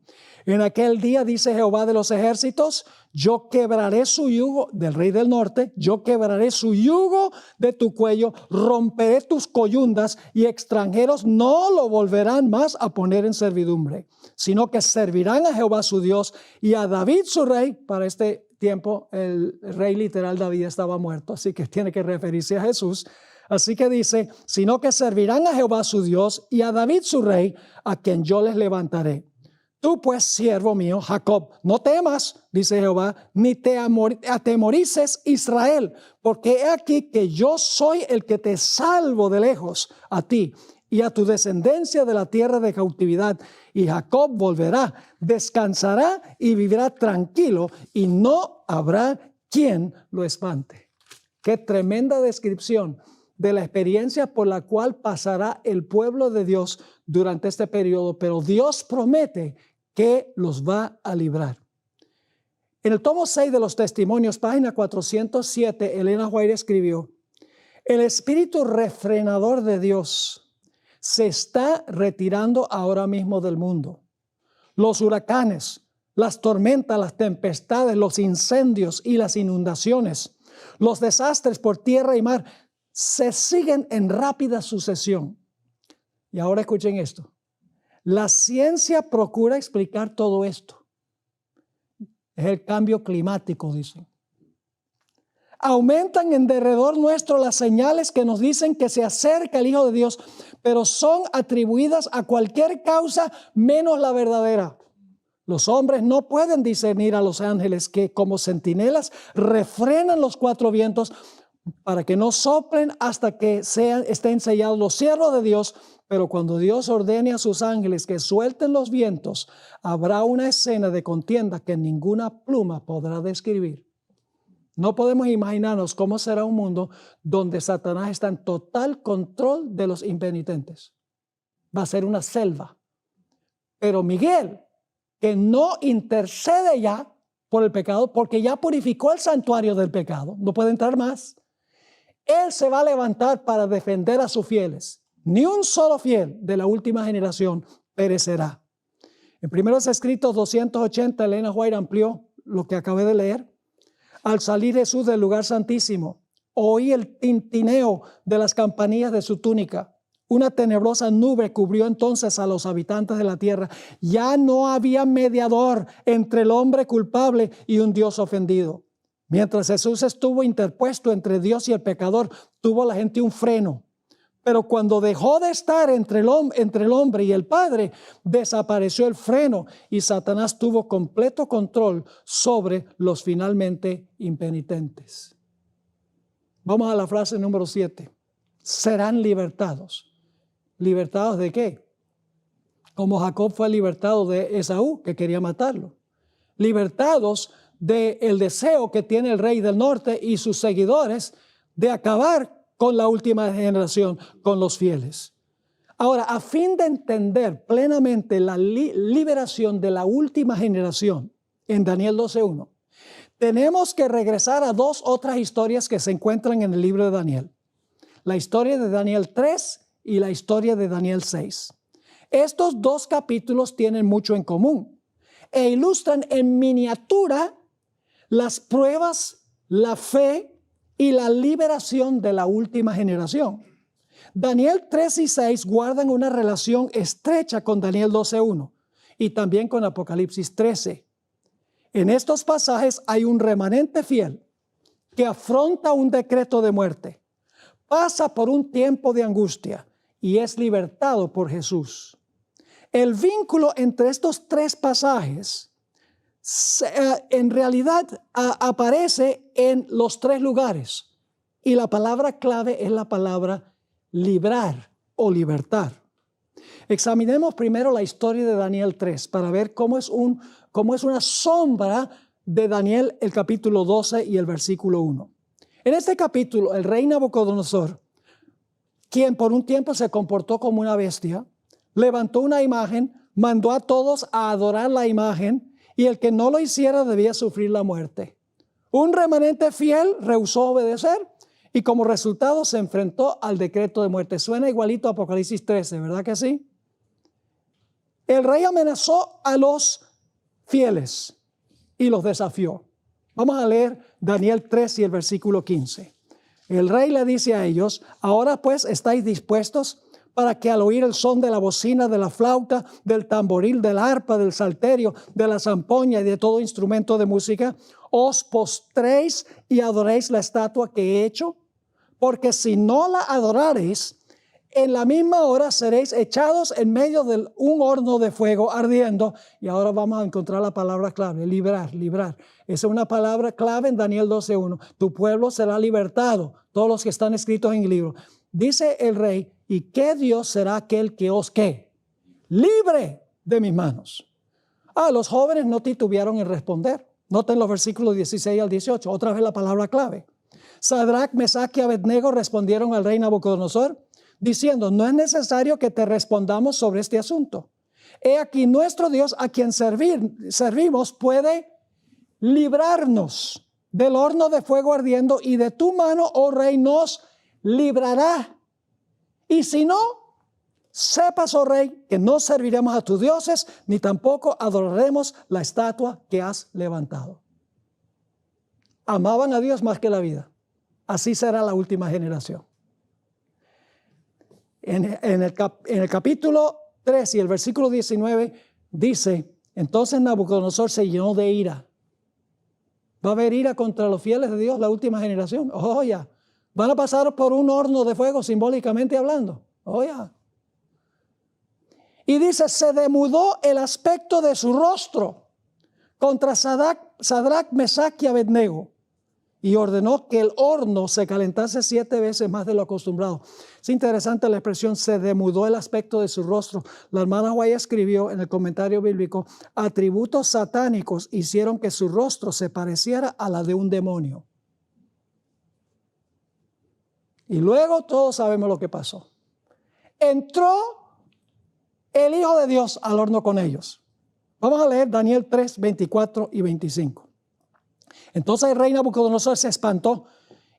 En aquel día, dice Jehová de los ejércitos, yo quebraré su yugo del rey del norte, yo quebraré su yugo de tu cuello, romperé tus coyundas y extranjeros no lo volverán más a poner en servidumbre, sino que servirán a Jehová su Dios y a David su rey. Para este tiempo el rey literal David estaba muerto, así que tiene que referirse a Jesús. Así que dice, sino que servirán a Jehová su Dios y a David su rey, a quien yo les levantaré. Tú pues, siervo mío, Jacob, no temas, dice Jehová, ni te atemorices, Israel, porque he aquí que yo soy el que te salvo de lejos a ti y a tu descendencia de la tierra de cautividad. Y Jacob volverá, descansará y vivirá tranquilo, y no habrá quien lo espante. Qué tremenda descripción de la experiencia por la cual pasará el pueblo de Dios durante este periodo, pero Dios promete que los va a librar. En el tomo 6 de los Testimonios, página 407, Elena White escribió, el espíritu refrenador de Dios se está retirando ahora mismo del mundo. Los huracanes, las tormentas, las tempestades, los incendios y las inundaciones, los desastres por tierra y mar, se siguen en rápida sucesión. Y ahora escuchen esto. La ciencia procura explicar todo esto. Es el cambio climático, dicen. Aumentan en derredor nuestro las señales que nos dicen que se acerca el Hijo de Dios, pero son atribuidas a cualquier causa menos la verdadera. Los hombres no pueden discernir a los ángeles que como centinelas refrenan los cuatro vientos para que no soplen hasta que estén sellados los siervos de Dios, pero cuando Dios ordene a sus ángeles que suelten los vientos, habrá una escena de contienda que ninguna pluma podrá describir. No podemos imaginarnos cómo será un mundo donde Satanás está en total control de los impenitentes. Va a ser una selva. Pero Miguel, que no intercede ya por el pecado, porque ya purificó el santuario del pecado, no puede entrar más. Él se va a levantar para defender a sus fieles. Ni un solo fiel de la última generación perecerá. En Primeros Escritos 280, Elena White amplió lo que acabé de leer. Al salir Jesús del lugar santísimo, oí el tintineo de las campanillas de su túnica. Una tenebrosa nube cubrió entonces a los habitantes de la tierra. Ya no había mediador entre el hombre culpable y un Dios ofendido. Mientras Jesús estuvo interpuesto entre Dios y el pecador, tuvo la gente un freno. Pero cuando dejó de estar entre el hombre y el Padre, desapareció el freno y Satanás tuvo completo control sobre los finalmente impenitentes. Vamos a la frase número 7. Serán libertados. ¿Libertados de qué? Como Jacob fue libertado de Esaú, que quería matarlo. Libertados del deseo que tiene el rey del norte y sus seguidores de acabar con la última generación, con los fieles. Ahora, a fin de entender plenamente la liberación de la última generación en Daniel 12:1, tenemos que regresar a dos otras historias que se encuentran en el libro de Daniel. La historia de Daniel 3 y la historia de Daniel 6. Estos dos capítulos tienen mucho en común e ilustran en miniatura las pruebas, la fe y la liberación de la última generación. Daniel 3 y 6 guardan una relación estrecha con Daniel 12:1 y también con Apocalipsis 13. En estos pasajes hay un remanente fiel que afronta un decreto de muerte, pasa por un tiempo de angustia y es libertado por Jesús. El vínculo entre estos tres pasajes en realidad aparece en los tres lugares. Y la palabra clave es la palabra librar o libertar. Examinemos primero la historia de Daniel 3 para ver cómo es una sombra de Daniel, el capítulo 12 y el versículo 1. En este capítulo, el rey Nabucodonosor, quien por un tiempo se comportó como una bestia, levantó una imagen, mandó a todos a adorar la imagen, y el que no lo hiciera debía sufrir la muerte. Un remanente fiel rehusó obedecer y como resultado se enfrentó al decreto de muerte. Suena igualito a Apocalipsis 13, ¿verdad que sí? El rey amenazó a los fieles y los desafió. Vamos a leer Daniel 3 y el versículo 15. El rey le dice a ellos: ahora pues estáis dispuestos para que al oír el son de la bocina, de la flauta, del tamboril, del arpa, del salterio, de la zampoña y de todo instrumento de música, os postréis y adoréis la estatua que he hecho, porque si no la adorareis, en la misma hora seréis echados en medio de un horno de fuego ardiendo. Y ahora vamos a encontrar la palabra clave: librar, librar. Esa es una palabra clave en Daniel 12:1. Tu pueblo será libertado, todos los que están escritos en el libro. Dice el rey: ¿y qué Dios será aquel que os ¿qué? Libre de mis manos. Los jóvenes no titubearon en responder. Noten los versículos 16 al 18. Otra vez la palabra clave. Sadrac, Mesach y Abednego respondieron al rey Nabucodonosor, diciendo: no es necesario que te respondamos sobre este asunto. He aquí nuestro Dios, a quien servimos, puede librarnos del horno de fuego ardiendo, y de tu mano, oh rey, nos librará. Y si no, sepas, oh rey, que no serviremos a tus dioses, ni tampoco adoraremos la estatua que has levantado. Amaban a Dios más que la vida. Así será la última generación. En el capítulo 3 y el versículo 19 dice: entonces Nabucodonosor se llenó de ira. ¿Va a haber ira contra los fieles de Dios, la última generación? Oh, ya. Van a pasar por un horno de fuego, simbólicamente hablando. Oh, ya. Y dice: se demudó el aspecto de su rostro contra Sadrac, Mesach y Abednego, y ordenó que el horno se calentase 7 veces más de lo acostumbrado. Es interesante la expresión: se demudó el aspecto de su rostro. La hermana White escribió en el comentario bíblico: atributos satánicos hicieron que su rostro se pareciera a la de un demonio. Y luego todos sabemos lo que pasó. Entró el Hijo de Dios al horno con ellos. Vamos a leer Daniel 3, 24 y 25. Entonces el rey Nabucodonosor se espantó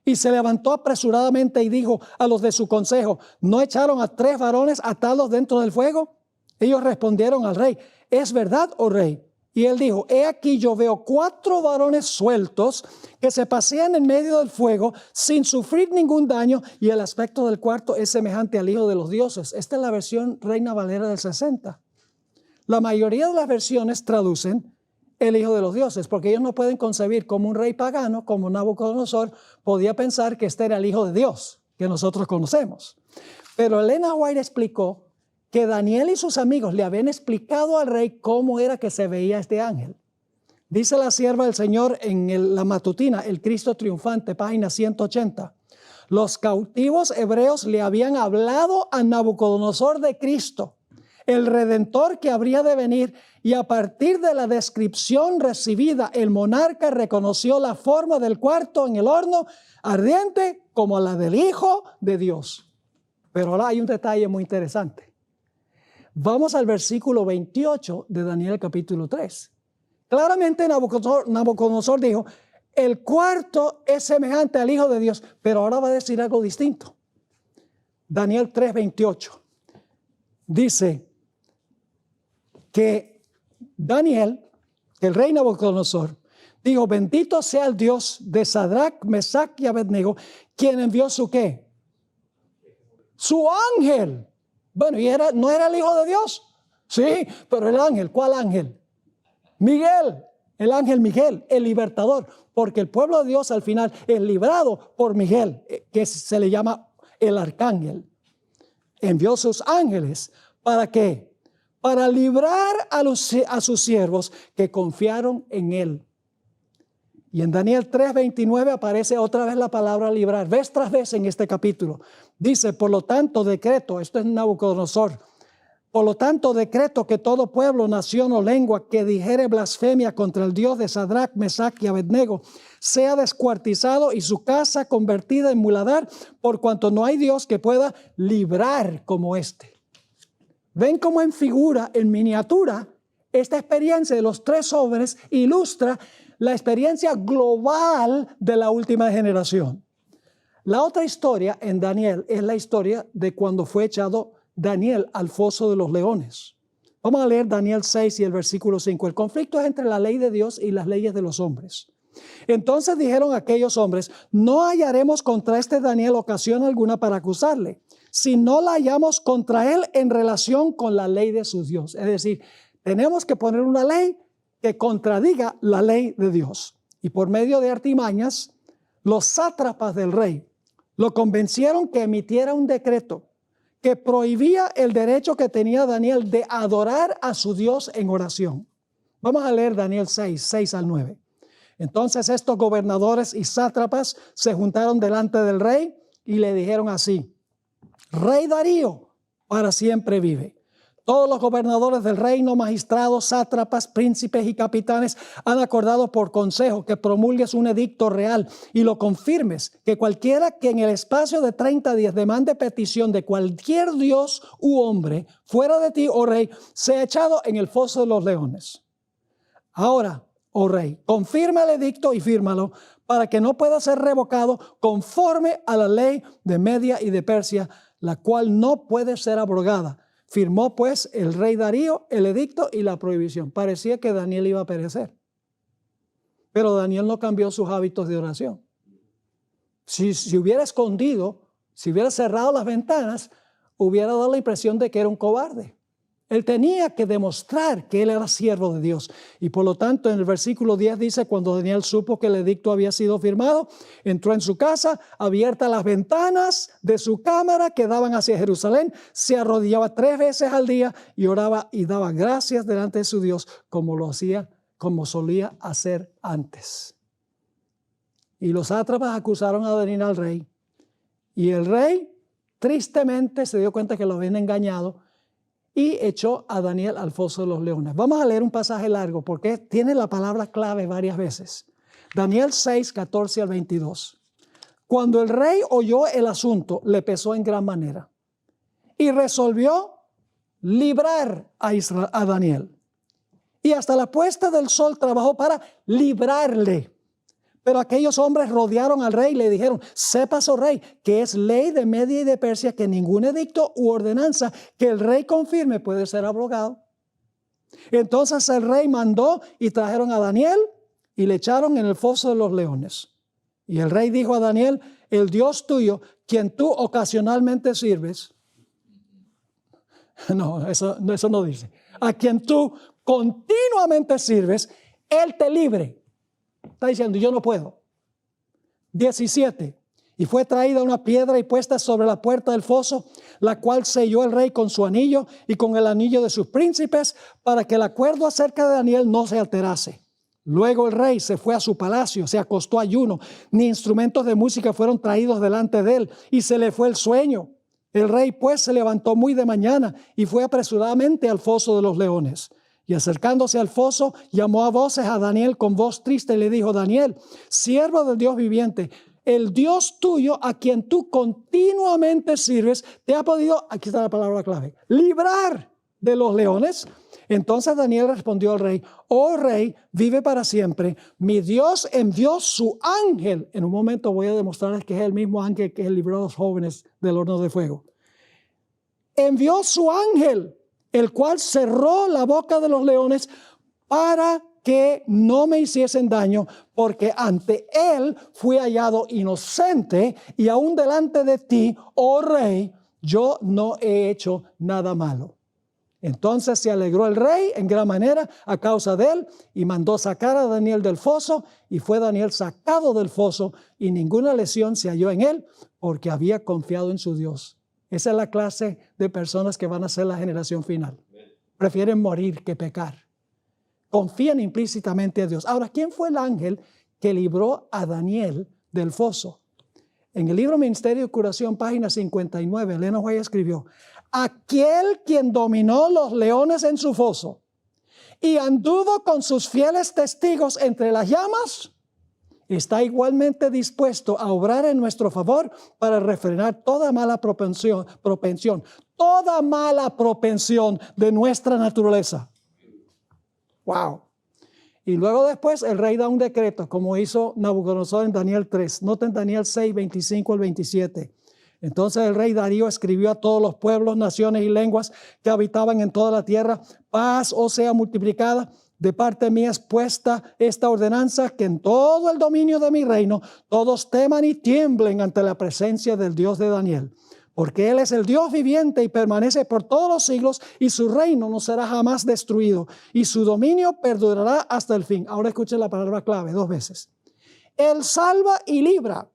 y se levantó apresuradamente y dijo a los de su consejo: ¿no echaron a 3 varones atados dentro del fuego? Ellos respondieron al rey: ¿es verdad, oh rey? Y él dijo: he aquí yo veo 4 varones sueltos que se pasean en medio del fuego sin sufrir ningún daño, y el aspecto del cuarto es semejante al Hijo de los dioses. Esta es la versión Reina Valera del 60. La mayoría de las versiones traducen el Hijo de los dioses, porque ellos no pueden concebir cómo un rey pagano como Nabucodonosor podía pensar que este era el Hijo de Dios que nosotros conocemos. Pero Elena White explicó que Daniel y sus amigos le habían explicado al rey cómo era que se veía este ángel. Dice la sierva del Señor en la matutina, El Cristo Triunfante, página 180. Los cautivos hebreos le habían hablado a Nabucodonosor de Cristo, el Redentor que habría de venir, y a partir de la descripción recibida, el monarca reconoció la forma del cuarto en el horno ardiente como la del Hijo de Dios. Pero ahora hay un detalle muy interesante. Vamos al versículo 28 de Daniel capítulo 3. Claramente Nabucodonosor dijo: el cuarto es semejante al Hijo de Dios, pero ahora va a decir algo distinto. Daniel 3, 28. Dice que Daniel, el rey Nabucodonosor, dijo: bendito sea el Dios de Sadrac, Mesach y Abednego, quien envió su ¿qué? Su ángel. Bueno, ¿y no era el Hijo de Dios? Sí, pero el ángel, ¿cuál ángel? Miguel, el ángel Miguel, el libertador, porque el pueblo de Dios al final es librado por Miguel, que se le llama el arcángel. Envió sus ángeles, ¿para qué? para librar a sus siervos que confiaron en él. Y en Daniel 3:29 aparece otra vez la palabra librar, vez tras vez en este capítulo. Dice, por lo tanto, decreto, esto es Nabucodonosor, por lo tanto, decreto que todo pueblo, nación o lengua que dijere blasfemia contra el Dios de Sadrach, Mesach y Abednego sea descuartizado y su casa convertida en muladar, por cuanto no hay Dios que pueda librar como este. Ven cómo en figura, en miniatura, esta experiencia de los 3 hombres ilustra la experiencia global de la última generación. La otra historia en Daniel es la historia de cuando fue echado Daniel al foso de los leones. Vamos a leer Daniel 6 y el versículo 5. El conflicto es entre la ley de Dios y las leyes de los hombres. Entonces dijeron aquellos hombres, no hallaremos contra este Daniel ocasión alguna para acusarle, si no la hallamos contra él en relación con la ley de su Dios. Es decir, tenemos que poner una ley que contradiga la ley de Dios. Y por medio de artimañas, los sátrapas del rey lo convencieron que emitiera un decreto que prohibía el derecho que tenía Daniel de adorar a su Dios en oración. Vamos a leer Daniel 6 al 9. Entonces estos gobernadores y sátrapas se juntaron delante del rey y le dijeron así: Rey Darío, para siempre vive. Todos los gobernadores del reino, magistrados, sátrapas, príncipes y capitanes han acordado por consejo que promulgues un edicto real y lo confirmes, que cualquiera que en el espacio de 30 días demande petición de cualquier dios u hombre fuera de ti, oh rey, sea echado en el foso de los leones. Ahora, oh rey, confirma el edicto y fírmalo para que no pueda ser revocado conforme a la ley de Media y de Persia, la cual no puede ser abrogada. Firmó pues el rey Darío el edicto y la prohibición. Parecía que Daniel iba a perecer. Pero Daniel no cambió sus hábitos de oración. Si hubiera escondido, si hubiera cerrado las ventanas, hubiera dado la impresión de que era un cobarde. Él tenía que demostrar que él era siervo de Dios. Y por lo tanto, en el versículo 10 dice, cuando Daniel supo que el edicto había sido firmado, entró en su casa, abiertas las ventanas de su cámara que daban hacia Jerusalén, se arrodillaba 3 veces al día y oraba y daba gracias delante de su Dios, como solía hacer antes. Y los sátrapas acusaron a Daniel al rey. Y el rey, tristemente, se dio cuenta que lo habían engañado y echó a Daniel al foso de los leones. Vamos a leer un pasaje largo porque tiene la palabra clave varias veces. Daniel 6, 14 al 22. Cuando el rey oyó el asunto, le pesó en gran manera y resolvió librar a Daniel. Y hasta la puesta del sol trabajó para librarle. Pero aquellos hombres rodearon al rey y le dijeron: sepas, oh rey, que es ley de Media y de Persia que ningún edicto u ordenanza que el rey confirme puede ser abrogado. Entonces el rey mandó y trajeron a Daniel y le echaron en el foso de los leones. Y el rey dijo a Daniel: el Dios tuyo, quien tú ocasionalmente sirves, eso no dice, a quien tú continuamente sirves, él te libre. Está diciendo: yo no puedo. 17. Y fue traída una piedra y puesta sobre la puerta del foso, la cual selló el rey con su anillo y con el anillo de sus príncipes, para que el acuerdo acerca de Daniel no se alterase. Luego el rey se fue a su palacio, se acostó ayuno, ni instrumentos de música fueron traídos delante de él, y se le fue el sueño. El rey pues se levantó muy de mañana y fue apresuradamente al foso de los leones. Y acercándose al foso, llamó a voces a Daniel con voz triste y le dijo: Daniel, siervo del Dios viviente, el Dios tuyo a quien tú continuamente sirves, te ha podido, aquí está la palabra clave, librar de los leones. Entonces Daniel respondió al rey: oh rey, vive para siempre. Mi Dios envió su ángel. En un momento voy a demostrarles que es el mismo ángel que libró a los jóvenes del horno de fuego. Envió su ángel, el cual cerró la boca de los leones para que no me hiciesen daño, porque ante él fui hallado inocente y aún delante de ti, oh rey, yo no he hecho nada malo. Entonces se alegró el rey en gran manera a causa de él y mandó sacar a Daniel del foso, y fue Daniel sacado del foso y ninguna lesión se halló en él, porque había confiado en su Dios. Esa es la clase de personas que van a ser la generación final. prefieren morir que pecar. Confían implícitamente a Dios. Ahora, ¿quién fue el ángel que libró a Daniel del foso? En el libro Ministerio de Curación, página 59, Elena White escribió: aquel quien dominó los leones en su foso y anduvo con sus fieles testigos entre las llamas, está igualmente dispuesto a obrar en nuestro favor para refrenar toda mala propensión de nuestra naturaleza. Wow. Y luego después el rey da un decreto, como hizo Nabucodonosor en Daniel 3. Noten Daniel 6, 25 al 27. Entonces el rey Darío escribió a todos los pueblos, naciones y lenguas que habitaban en toda la tierra: paz os sea multiplicada. De parte mía es puesta esta ordenanza, que en todo el dominio de mi reino todos teman y tiemblen ante la presencia del Dios de Daniel. Porque Él es el Dios viviente y permanece por todos los siglos, y su reino no será jamás destruido, y su dominio perdurará hasta el fin. Ahora escuchen la palabra clave 2 veces. Él salva y libra,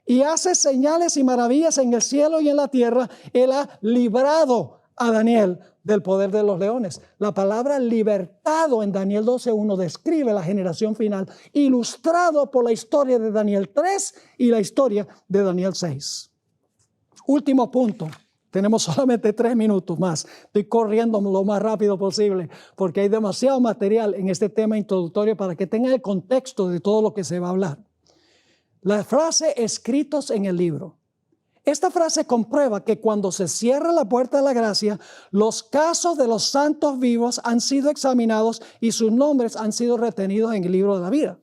y hace señales y maravillas en el cielo y en la tierra. Él ha librado a Daniel del poder de los leones. La palabra libertado en Daniel 12:1 describe la generación final, ilustrado por la historia de Daniel 3 y la historia de Daniel 6. Último punto. Tenemos solamente 3 minutos más. Estoy corriendo lo más rápido posible porque hay demasiado material en este tema introductorio para que tengan el contexto de todo lo que se va a hablar. La frase escritos en el libro. Esta frase comprueba que cuando se cierra la puerta de la gracia, los casos de los santos vivos han sido examinados y sus nombres han sido retenidos en el libro de la vida.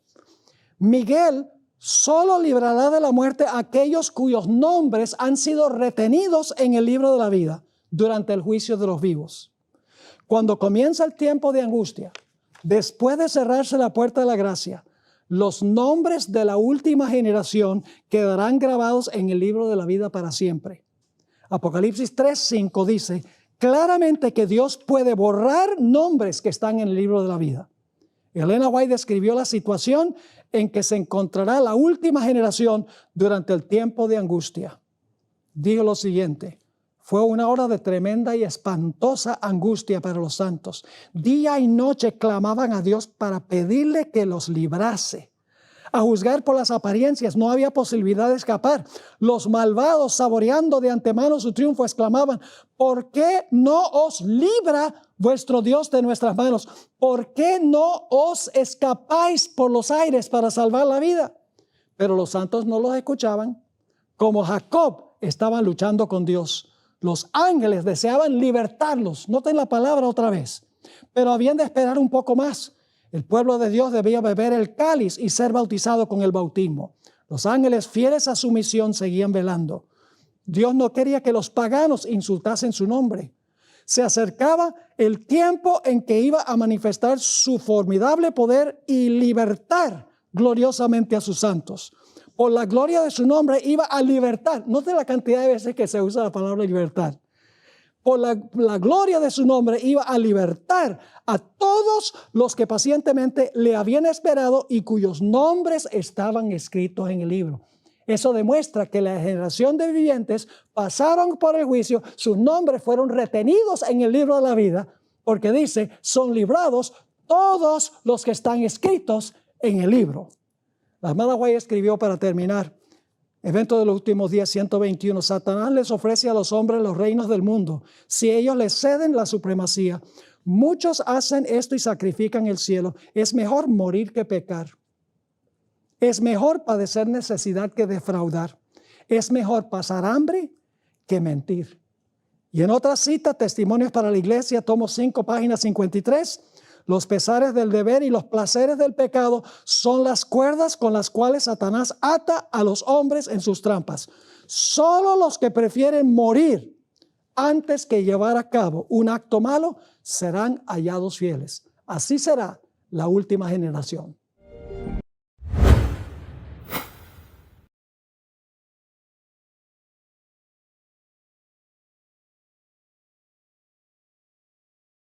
Miguel solo librará de la muerte a aquellos cuyos nombres han sido retenidos en el libro de la vida durante el juicio de los vivos. Cuando comienza el tiempo de angustia, después de cerrarse la puerta de la gracia, los nombres de la última generación quedarán grabados en el libro de la vida para siempre. Apocalipsis 3:5 dice claramente que Dios puede borrar nombres que están en el libro de la vida. Elena White describió la situación en que se encontrará la última generación durante el tiempo de angustia. Dijo lo siguiente: fue una hora de tremenda y espantosa angustia para los santos. Día y noche clamaban a Dios para pedirle que los librase. A juzgar por las apariencias, no había posibilidad de escapar. Los malvados, saboreando de antemano su triunfo, exclamaban: ¿por qué no os libra vuestro Dios de nuestras manos? ¿Por qué no os escapáis por los aires para salvar la vida? Pero los santos no los escuchaban. Como Jacob, estaban luchando con Dios. Los ángeles deseaban libertarlos. Noten la palabra otra vez. Pero habían de esperar un poco más. El pueblo de Dios debía beber el cáliz y ser bautizado con el bautismo. Los ángeles, fieles a su misión, seguían velando. Dios no quería que los paganos insultasen su nombre. Se acercaba el tiempo en que iba a manifestar su formidable poder y libertar gloriosamente a sus santos. Por la gloria de su nombre iba a libertar. Note la cantidad de veces que se usa la palabra libertar. Por la gloria de su nombre iba a libertar a todos los que pacientemente le habían esperado y cuyos nombres estaban escritos en el libro. Eso demuestra que la generación de vivientes pasaron por el juicio, sus nombres fueron retenidos en el libro de la vida, porque dice, son librados todos los que están escritos en el libro. La hermana White escribió para terminar: Evento de los últimos días 121. Satanás les ofrece a los hombres los reinos del mundo si ellos les ceden la supremacía. Muchos hacen esto y sacrifican el cielo. Es mejor morir que pecar. Es mejor padecer necesidad que defraudar. Es mejor pasar hambre que mentir. Y en otra cita, Testimonios para la Iglesia, tomo 5, página 53. Los pesares del deber y los placeres del pecado son las cuerdas con las cuales Satanás ata a los hombres en sus trampas. Solo los que prefieren morir antes que llevar a cabo un acto malo serán hallados fieles. Así será la última generación.